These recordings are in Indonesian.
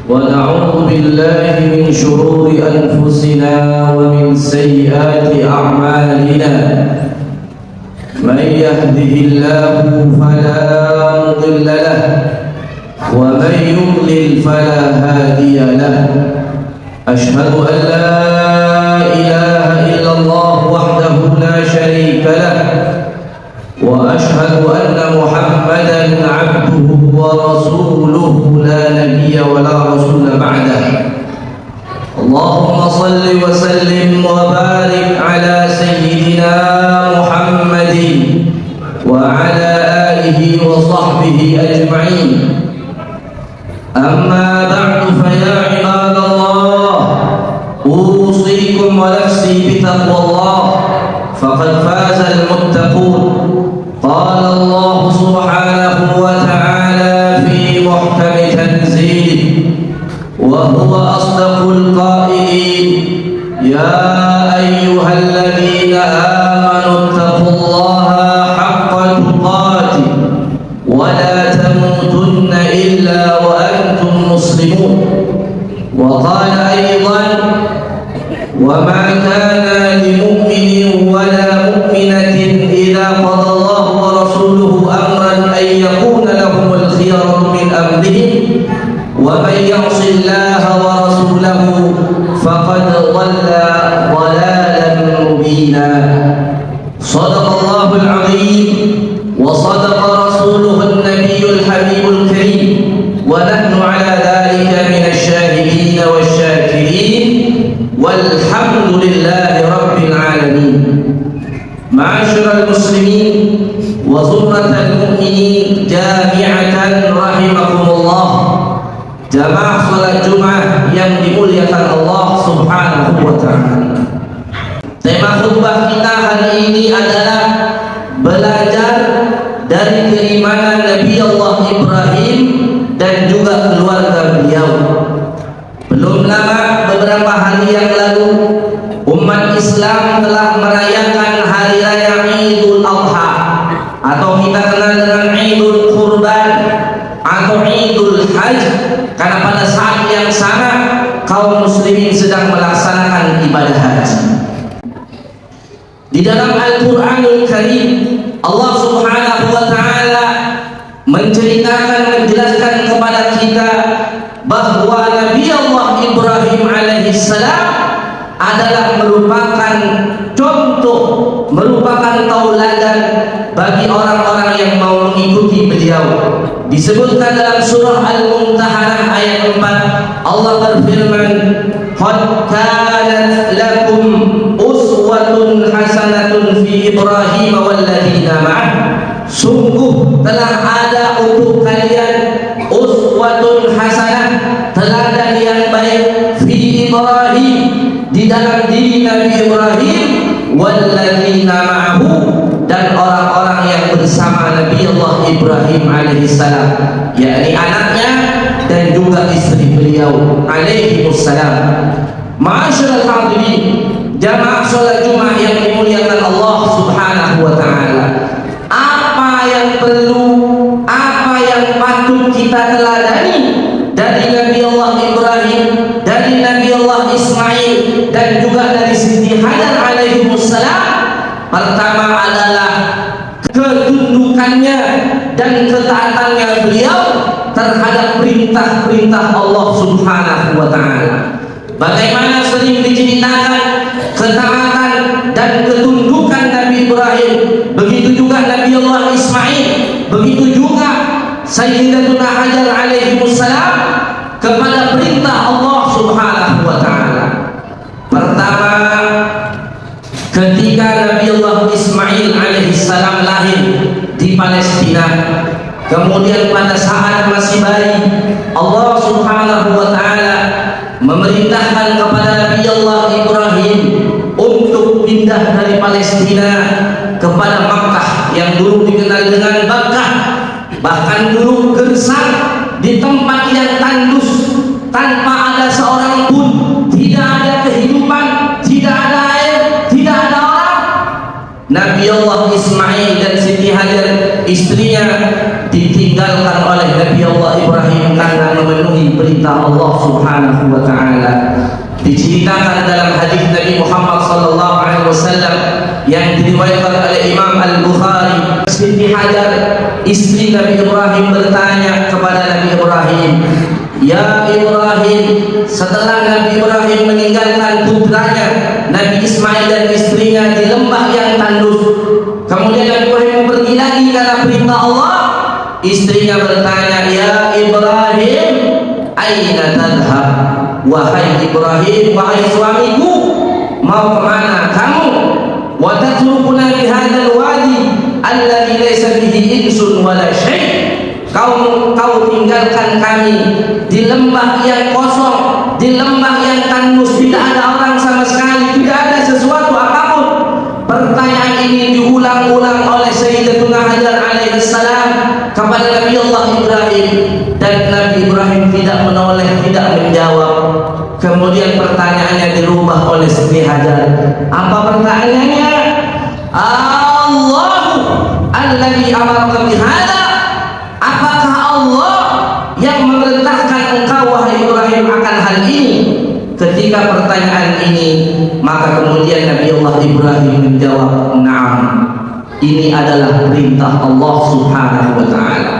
ونعوذ بالله من شرور أنفسنا ومن سيئات أعمالنا. من يهده الله فلا مضل له ومن يضلل فلا هادي له. أشهد أن لا إله إلا الله وحده لا شريك له، وأشهد أن محمدا عبده ورسوله لا نبي ولا رسول بعده. اللهم صل وسلم وبارك على سيدنا محمد وعلى آله وصحبه أجمعين. أما بعد فيا عباد الله، أوصيكم ونفسي بتقوى الله، فقد فاز المتقون. قال الله سبحانه وتعالى في محكم تنزيله وهو أصدق القائلين: يا أيها الذين آمنوا اتقوا الله حق تقاته ولا تموتن إلا وأنتم مسلمون. وقال أيضا: وما كان لمؤمن ولا مؤمنة إذا قضى الله ورسوله أمرا أن يكون لهم الخيرة من أمرهم ومن يعص الله ورسوله فقد ضل ضلالا مبينا. صدق الله العظيم وصدق رسوله النبي الحبيب الكريم، ونحن على ذلك من الشاهدين والشاكرين، والحمد لله رب العالمين. معاشر المسلمين وزمرة المؤمنين جامعة رحمكم الله، jamaah salat Jumat yang dimuliakan Allah Subhanahu wa taala. Tema khutbah kita hari ini adalah belajar dari keimanan Nabi Allah Ibrahim dan juga keluarga beliau. Belum lama, beberapa hari yang lalu, umat Islam telah merayakan hari raya Idul Adha, atau kita kenal dengan Idul Kurban atau Idul Hajj, karena pada saat yang sama kaum muslimin sedang melaksanakan ibadah haji. Di dalam Al-Quranul Karim, Allah Subhanahu wa ta'ala menjelaskan kepada kita bahwa Nabi Allah Ibrahim alaihissalam adalah merupakan contoh, merupakan tauladan bagi orang-orang yang mau mengikuti beliau. Disebutkan dalam surah Al-Mumtahanah ayat 4, Allah berfirman: "Qad kanat lakum uswatun hasanatun fi Ibrahim walladzina ma'ah." Sungguh telah ada untuk kalian uswatun hasanah, teladan yang baik, fi Ibrahim, di dalam diri Nabi Ibrahim, walladzina ma'ahu, dan orang-orang yang bersama Nabi Allah Ibrahim alaihissalam, yakni anaknya dan juga istri beliau alaihimussalam. Ma'asyiral hadirin, jamaah salat Jumat yang dimuliakan Allah Subhanahu wa taala, apa yang perlu, apa yang patut kita teladani dari Nabi Allah Ibrahim, dari Nabi Allah Ismail, dan juga dari Siti Hajar alaihimussalam? Pertama adalah ketundukannya dan ketaatannya beliau terhadap perintah-perintah Allah Subhanahu wa ta'ala. Bagaimana sering diceritakan ketaatan dan ketundukan Nabi Ibrahim, begitu juga Nabi Allah Ismail, begitu juga Sayyidatuna Hajar alaihimussalam kepada perintah Allah Subhanahu wa ta'ala. Pertama, ketika Nabi Allah Ismail alaihissalam lahir di Palestina, kemudian pada saat masih bayi, Allah Subhanahu wa ta'ala memerintahkan kepada Nabi Allah Ibrahim untuk pindah dari Palestina kepada Makkah yang dulu dikenal dengan Makkah, bahkan dulu gersang di tempat yang tandus, tanpa ada seorang pun, tidak ada kehidupan, tidak ada air, tidak ada orang. Nabi Allah Ismail dan Siti Hajar istrinya ditinggalkan oleh Nabi Allah Ibrahim karena memenuhi perintah Allah Subhanahu wa taala. Diceritakan dalam hadis Nabi Muhammad sallallahu alaihi wasallam yang diriwayatkan oleh Imam Al-Bukhari, Siti Hajar, istri Nabi Ibrahim, bertanya kepada Nabi Ibrahim, "Ya Ibrahim," setelah Nabi Ibrahim meninggalkan putranya Nabi Ismail dan istrinya di lembah yang tandus, kemudian Nabi Ibrahim pergi lagi karena perintah Allah. Istrinya bertanya, "Ya Ibrahim, aina tadhhab?" Wahai Ibrahim, wahai suamiku, mau kemana kamu? Wa tatrukuna fi hadzal wadi alladhi laysa bihi insun wala syai'. Kau tinggalkan kami di lembah yang kosong, di lembah yang tandus, tidak ada orang sama sekali, tidak ada sesuatu apapun. Pertanyaan ini diulang-ulang oleh Sayyidatuna Hajar alaihissalam kepada Nabi Allah Ibrahim, dan Nabi Ibrahim tidak menoleh, tidak menjawab. Kemudian pertanyaannya dirubah oleh Siti Hajar. Apa pertanyaannya? Allahu alladzi amaraka bihadza, apakah Allah yang memerintahkan engkau wahai Ibrahim akan hal ini? Ketika pertanyaan ini, maka kemudian Nabi Allah Ibrahim menjawab, "Na'am, ini adalah perintah Allah Subhanahu wa taala."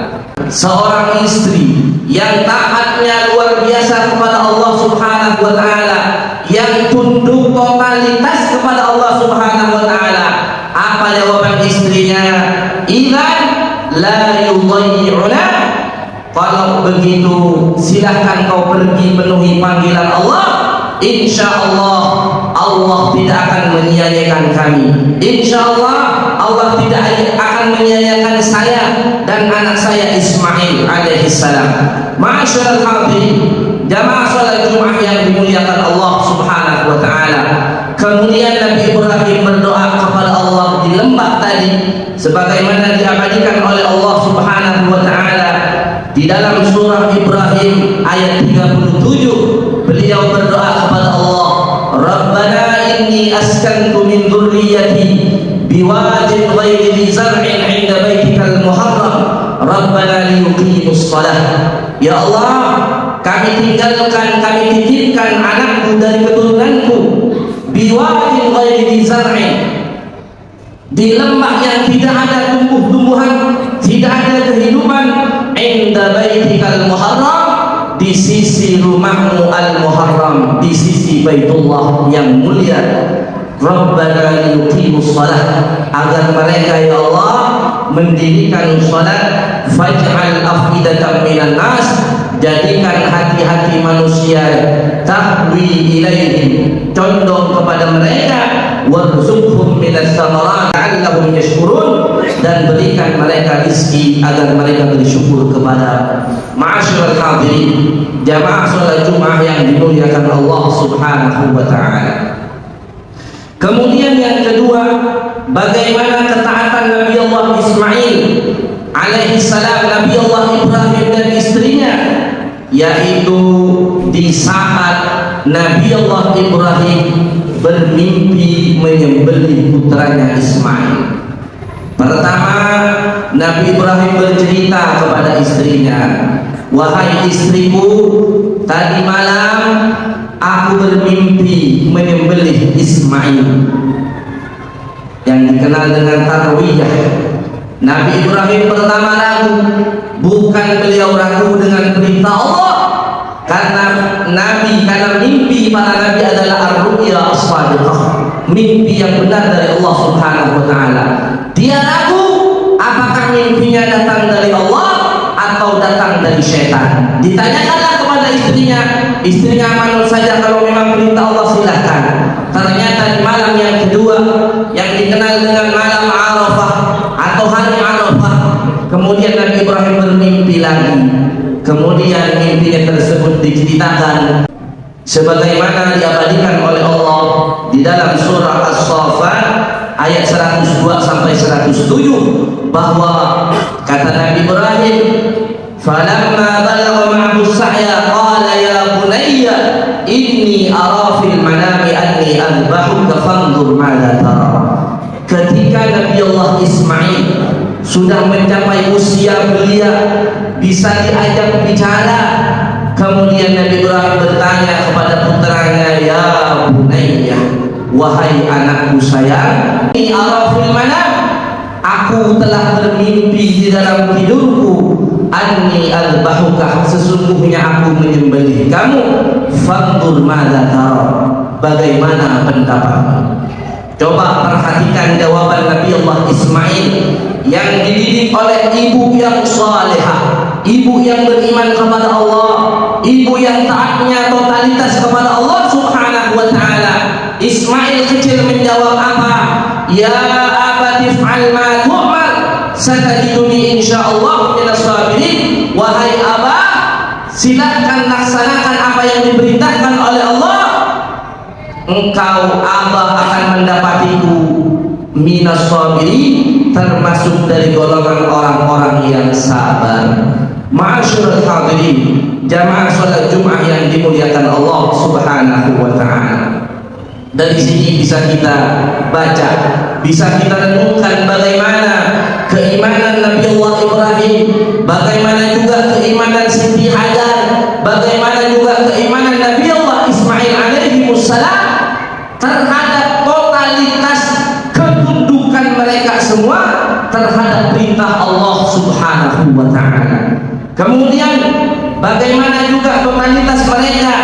Seorang istri yang taatnya luar biasa kepada Allah Subhanahu wa taala, yang tunduk totalitas kepada Allah Subhanahu wa taala, apa jawaban istrinya? "Idzan la yudayyi'una." Kalau begitu silahkan kau pergi penuhi panggilan Allah. Insya Allah Allah tidak akan menyia-nyiakan kami. Insya Allah Allah tidak akan menyia-nyiakan saya dan anak saya Ismail alaihissalam. Ma'asyiral hadirin, jamaah salat Jumat yang dimuliakan Allah Subhanahu wa taala. Kemudian Nabi Ibrahim berdoa kepada Allah di lembah tadi sebagaimana diabadikan oleh Allah Subhanahu wa taala di dalam surah Ibrahim ayat 37. Beliau berdoa kepada Allah, "Rabbana inni askantu min dzurriyyati biwadin ghairi dzi zar'in 'inda baitikal muharram Rabbana liyuqimus shalah." Ya Allah, kami titipkan anakku dari keturunanku biwadin ghairi dzi zar'in, di lembah yang tidak ada tumbuh-tumbuhan, tidak ada kehidupan, 'inda baitikal muharram, di sisi rumahmu al-muharram, di sisi Baitullah yang mulia. Rabbana liyuqimus shalah, agar mereka ya Allah mendirikan salat. Faj'al afidatan minan nas, jadikan hati-hati manusia tahwi ilaihim, condong kepada mereka. Warzuqhum minas samarat la'allahum yashkurun, dan berikan mereka rezeki agar mereka bersyukur kepada. Ma'asyiral hadirin, jamaah salat Jumat yang dimuliakan Allah Subhanahu wa taala. Kemudian yang kedua, bagaimana ketaatan Nabi Allah Ismail alaihissalam, Nabi Allah Ibrahim dan istrinya, yaitu di saat Nabi Allah Ibrahim bermimpi menyembelih putranya Ismail. Pertama, Nabi Ibrahim bercerita kepada istrinya, "Wahai istriku, tadi malam aku bermimpi menyembelih Ismail," yang dikenal dengan tarwiyah. Nabi Ibrahim pertama ragu, bukan beliau ragu dengan perintah Allah, karena mimpi para nabi adalah ar-ru'ya as-shadiqah, mimpi yang benar dari Allah Subhanahu wa taala. Dia ragu apakah mimpinya datang dari Allah atau datang dari syaitan. Ditanyakanlah kepada istrinya manut saja, kalau memang perintah Allah silahkan. Ternyata di malam yang kedua yang dikenal dengan malam Arafah atau hari Arafah, kemudian Nabi Ibrahim bermimpi lagi. Kemudian mimpinya tersebut diceritakan sebagaimana diabadikan oleh Allah di dalam surah As-Saffat ayat 102 sampai 107, bahwa kata Nabi Ibrahim, "Falamma balagha ma'ahu as-sa'ya qala ya bunayya inni ara fil manami anni adbahuka fanzur madza tara." Ketika Nabi Allah Ismail sudah mencapai usia belia, bisa diajak bicara, Kemudian Nabi Ibrahim bertanya kepada putranya, ya bunayya, wahai anakku sayang, ini arafil manam, aku telah bermimpi di dalam tidurku, anni albahuka, sesungguhnya aku menyembelih kamu, fanzur madza tara, bagaimana pendapatmu? Coba perhatikan jawaban Nabi Allah Ismail yang dididik oleh ibu yang salehah, ibu yang beriman kepada Allah, ibu yang taatnya totalitas kepada Allah Subhanahu wa taala. Ismail kecil menjawab apa? Ya abati fa'al ma tu'mar, satajiduni insyaallah minas sabirin. Wahai abah, silakan laksanakan apa yang diperintahkan oleh Allah. Engkau abah akan mendapatiku minas sabirin, termasuk dari golongan orang-orang yang sabar. Ma'asyiral hadirin, jamaah salat Jumat yang dimuliakan Allah Subhanahu wa taala. Dari sini bisa kita baca, bisa kita renungkan bagaimana keimanan Nabi Allah Ibrahim, bagaimana juga keimanan Siti Hajar, bagaimana juga keimanan Nabi Allah Ismail alaihi wassalam terhadap totalitas ketundukan mereka semua terhadap perintah Allah Subhanahu wa taala. Kemudian bagaimana juga totalitas mereka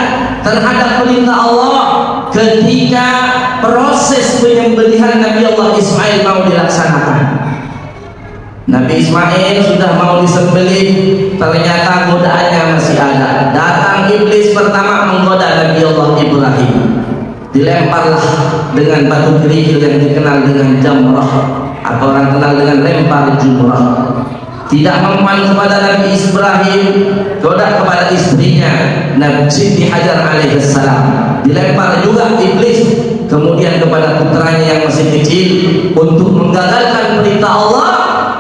terhadap perintah Allah ketika proses penyembelihan Nabi Allah Ismail mau dilaksanakan. Nabi Ismail sudah mau disembelih, ternyata godaannya masih ada. Datang iblis pertama menggoda Nabi Allah Ibrahim. Dilemparlah dengan batu kerikil yang dikenal dengan jamrah, atau orang kenal dengan lempar jumrah. Tidak mempan kepada Nabi Ibrahim, goda kepada istrinya Nabi Siti Hajar alaihissalam. Dilempar juga iblis kemudian kepada putranya yang masih kecil. Untuk menggagalkan perintah Allah,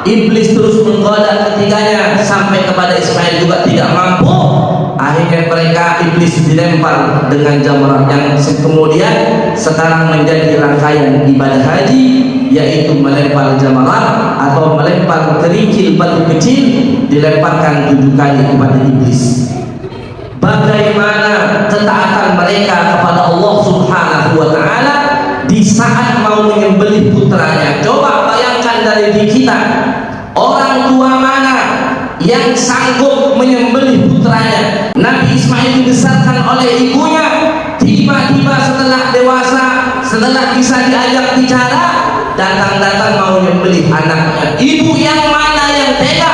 iblis terus menggoda ketiganya sampai kepada Ismail juga tidak mampu. Akhirnya mereka iblis dilempar dengan jamrah yang kemudian sekarang menjadi rangkaian ibadah haji, yaitu melempar jamrah atau melempar kerikil batu kecil, dilemparkan 7 kali kepada iblis. Bagaimana ketaatan mereka kepada Allah Subhanahu wa taala di saat mau menyembelih putranya. Coba bayangkan dari diri kita, orang tua mana yang sanggup menyembelih putranya? Nabi Ismail dibesarkan oleh ibunya, tiba-tiba setelah dewasa, setelah bisa diajak bicara, datang-datang mau menyembelih anaknya. Ibu yang mana yang tega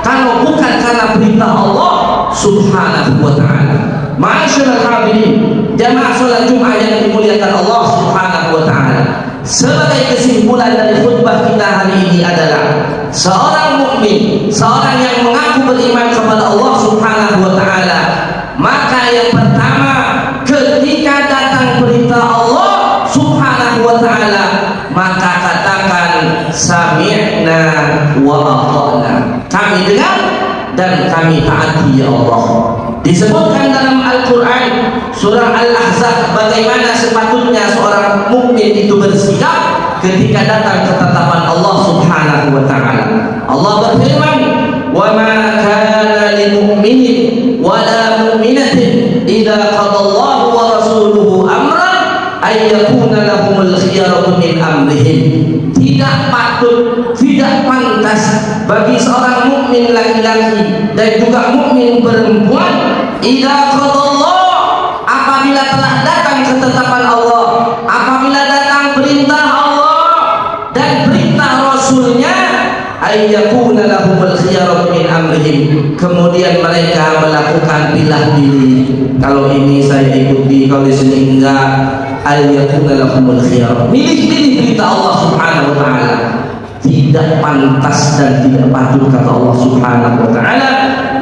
kalau bukan karena perintah Allah Subhanahu wa taala? Ma'asyiral hadirin, jamaah salat Jumat yang dimuliakan Allah Subhanahu wa taala. Sebagai kesimpulan dari khutbah kita hari ini adalah seorang mukmin, seorang yang mengaku beriman kepada Allah Subhanahu wa taala, maka yang pertama ketika datang perintah Allah Subhanahu wa taala, maka katakan sami'na wa ata'na. Kami dengar dan kami taati ya Allah. Disebutkan dalam Al-Quran surah Al-Ahzab bagaimana sepatutnya seorang mukmin itu bersikap ketika datang ketetapan Allah Subhanahu wa taala. Allah berfirman, "Wa ma kana lil mu'minin wa la mu'minatin idza qadallahu wa rasuluhu amran ay yakuna lahumul khiyaratu min amrihim." Tidak patut, tidak pantas bagi seorang mukmin laki-laki dan juga mukmin perempuan, idza qadallah, apabila telah datang ketetapan Allah, apabila datang perintah Allah dan perintah Rasulnya, ayyakuna lahumul khiyaratu min amrihim, kemudian mereka melakukan pilih-pilih. Kalau ini saya ikuti, kalau di sini enggak. Ayyakuna lahumul khiyaratu, pilih-pilih perintah Allah Subhanahu wa taala. Tidak pantas dan tidak patut kata Allah Subhanahu wa taala,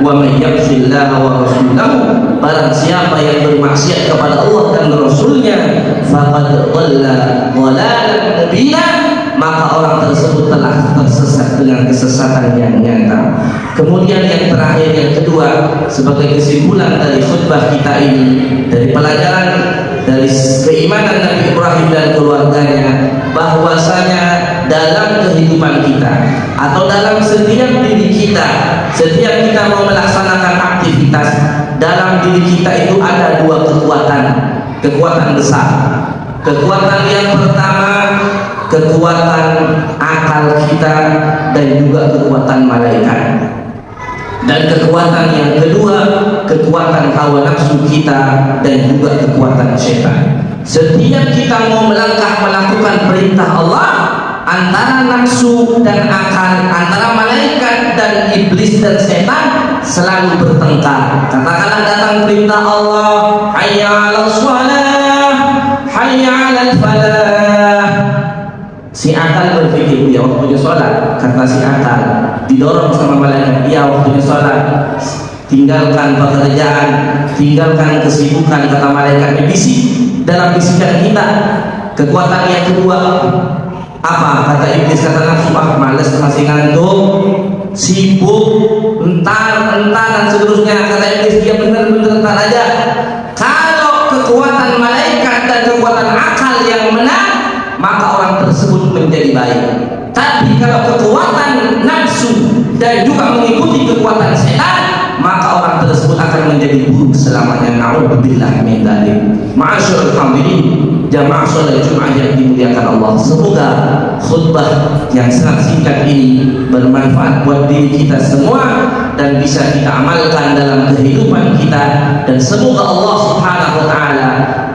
wa may ya'sillaha wa rasulahu, barang siapa yang bermaksiat kepada Allah dan Rasulnya, faqad dhalla dhalalan mubina, maka orang tersebut telah tersesat dengan kesesatan yang nyata. Kemudian yang terakhir, yang kedua, sebagai kesimpulan dari khutbah kita ini, dari pelajaran dari keimanan Nabi Ibrahim dan keluarganya, bahwasanya dalam kehidupan kita atau dalam setiap diri kita, setiap kita mau melaksanakan aktivitas aktivitas. Dalam diri kita itu ada dua kekuatan besar. Kekuatan yang pertama, kekuatan akal kita dan juga kekuatan malaikat. Dan kekuatan yang kedua, kekuatan hawa nafsu kita dan juga kekuatan syaitan. Setiap kita mau melangkah melakukan perintah Allah, antara nafsu dan akal, antara malaikat dan iblis dan setan selalu bertengkar. Katakanlah datang perintah Allah, hayya 'alas shalah, hayya 'alal falah. Si akal berpikir, ya waktunya sholat. Kata si akal, didorong sama malaikat, ya waktunya sholat. Tinggalkan pekerjaan, tinggalkan kesibukan, kata malaikat. Bisik dalam bisikan kita. Kekuatan yang kedua apa? Kata iblis, kata nafsu, males, masih ngantuk, sibuk, entar dan seterusnya. Kata iblis, dia bener-bener entar aja. Kalau kekuatan malaikat dan kekuatan akal yang menang, maka orang tersebut menjadi baik. Tapi kalau kekuatan nafsu dan juga mengikuti kekuatan setan, maka orang tersebut akan menjadi buruk selamanya. Na'udzubillah min dzalik. Ma'asyiral hadirin, jamaah salat Jumat yang dimuliakan Allah, semoga khutbah yang sangat singkat ini bermanfaat buat diri kita semua dan bisa kita amalkan dalam kehidupan kita, dan semoga Allah Subhanahu wa taala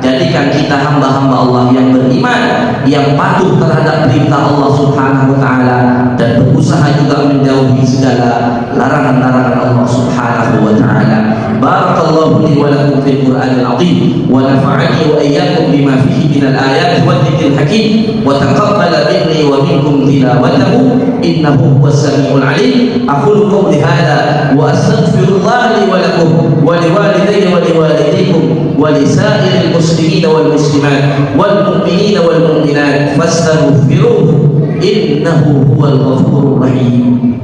jadikan kita hamba-hamba Allah yang beriman, yang patuh terhadap perintah Allah Subhanahu wa taala dan berusaha juga menjauhi segala larangan-larangan Allah Subhanahu wa taala. Barakallahu li wa lakum fil Qur'anil azim wa nafa'ani wa iyyakum bima fihi minal ayati wa dzikril hakim wa taqabbala minni wa minkum tilawatahu innahu huwas samiul alim. Aqulu qawli hadha wa astaghfirullah li wa lakum wa liwalidayya wa liwalidaykum wa lisa'iril muslimin wal muslimat wal mu'minin wal mu'minat fastaghfiruhu innahu huwal ghafurur rahim.